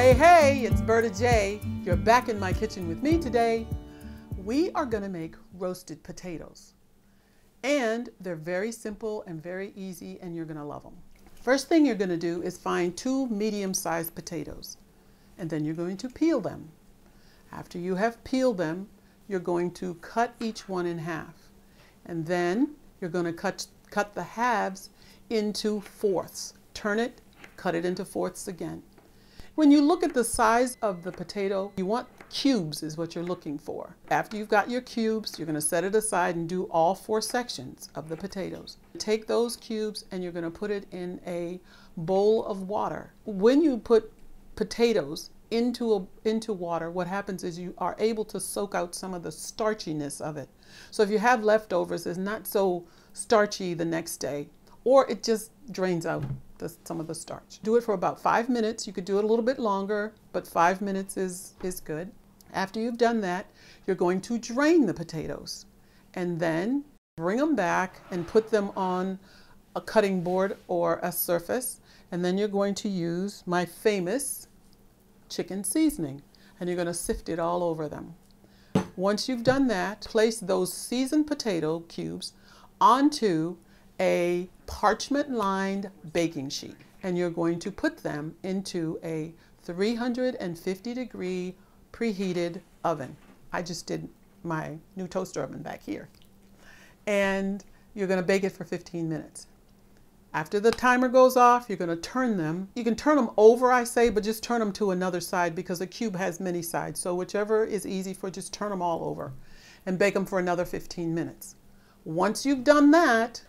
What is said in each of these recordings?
Hey, hey, it's Berta J. You're back in my kitchen with me today. We are going to make roasted potatoes. And they're very simple and very easy, and you're going to love them. First thing you're going to do is find 2 medium-sized potatoes, and then you're going to peel them. After you have peeled them, you're going to cut each one in half. And then you're going to cut the halves into fourths. Turn it, cut it into fourths again. When you look at the size of the potato, you want cubes is what you're looking for. After you've got your cubes, you're going to set it aside and do all 4 sections of the potatoes. Take those cubes and you're going to put it in a bowl of water. When you put potatoes into water, what happens is you are able to soak out some of the starchiness of it. So if you have leftovers, it's not so starchy the next day, or it just drains out some of the starch. Do it for about 5 minutes. You could do it a little bit longer, but 5 minutes is good. After you've done that, you're going to drain the potatoes and then bring them back and put them on a cutting board or a surface. And then you're going to use my famous chicken seasoning, and you're going to sift it all over them. Once you've done that, place those seasoned potato cubes onto a parchment-lined baking sheet, and you're going to put them into a 350-degree preheated oven. I just did my new toaster oven back here. And you're going to bake it for 15 minutes. After the timer goes off, you're going to turn them. You can turn them over, I say, but just turn them to another side because a cube has many sides. So whichever is easy for, just turn them all over and bake them for another 15 minutes. Once you've done that,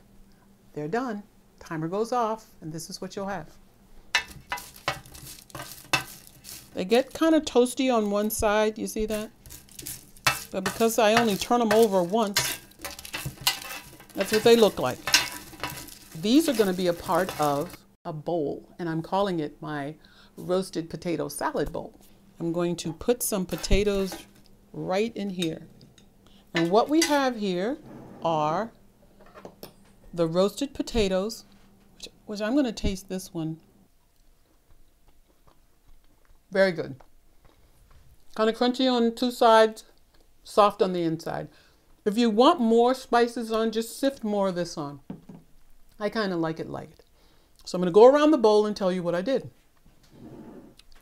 they're done. Timer goes off, and this is what you'll have. They get kind of toasty on one side, you see that? But because I only turn them over once, that's what they look like. These are going to be a part of a bowl, and I'm calling it my roasted potato salad bowl. I'm going to put some potatoes right in here. And what we have here are the roasted potatoes, which I'm going to taste this one. Very good. Kind of crunchy on 2 sides, soft on the inside. If you want more spices on, just sift more of this on. I kind of like it light. So I'm going to go around the bowl and tell you what I did.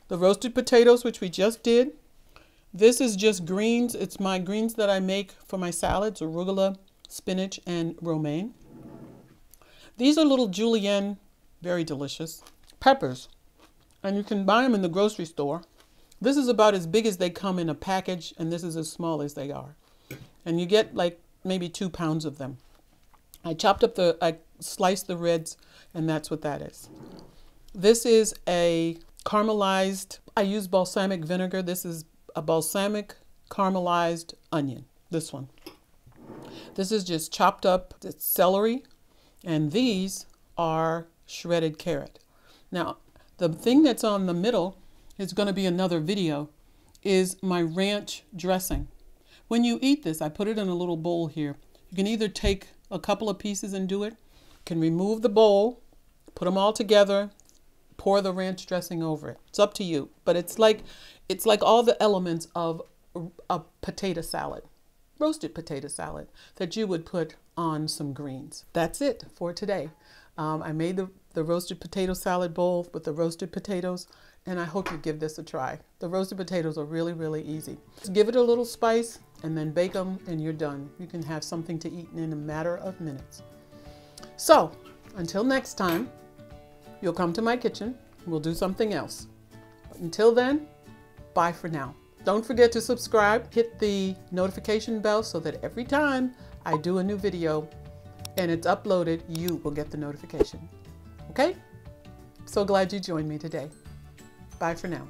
The roasted potatoes, which we just did. This is just greens. It's my greens that I make for my salads: arugula, spinach, and romaine. These are little julienne, very delicious, peppers, and you can buy them in the grocery store. This is about as big as they come in a package, and this is as small as they are. And you get like maybe 2 pounds of them. I sliced the reds, and that's what that is. This is a caramelized, I use balsamic vinegar. This is a balsamic caramelized onion, this one. This is just chopped up celery. And these are shredded carrot. Now, the thing that's on the middle is going to be another video, is my ranch dressing. When you eat this, I put it in a little bowl here. You can either take a couple of pieces and do it. You can remove the bowl, put them all together, pour the ranch dressing over it. It's up to you. But it's like all the elements of a potato salad. Roasted potato salad that you would put on some greens. That's it for today. I made the roasted potato salad bowl with the roasted potatoes, and I hope you give this a try. The roasted potatoes are really, really easy. Just give it a little spice and then bake them, and you're done. You can have something to eat in a matter of minutes. So until next time, you'll come to my kitchen. We'll do something else. But until then, bye for now. Don't forget to subscribe, hit the notification bell so that every time I do a new video and it's uploaded, you will get the notification. Okay? So glad you joined me today. Bye for now.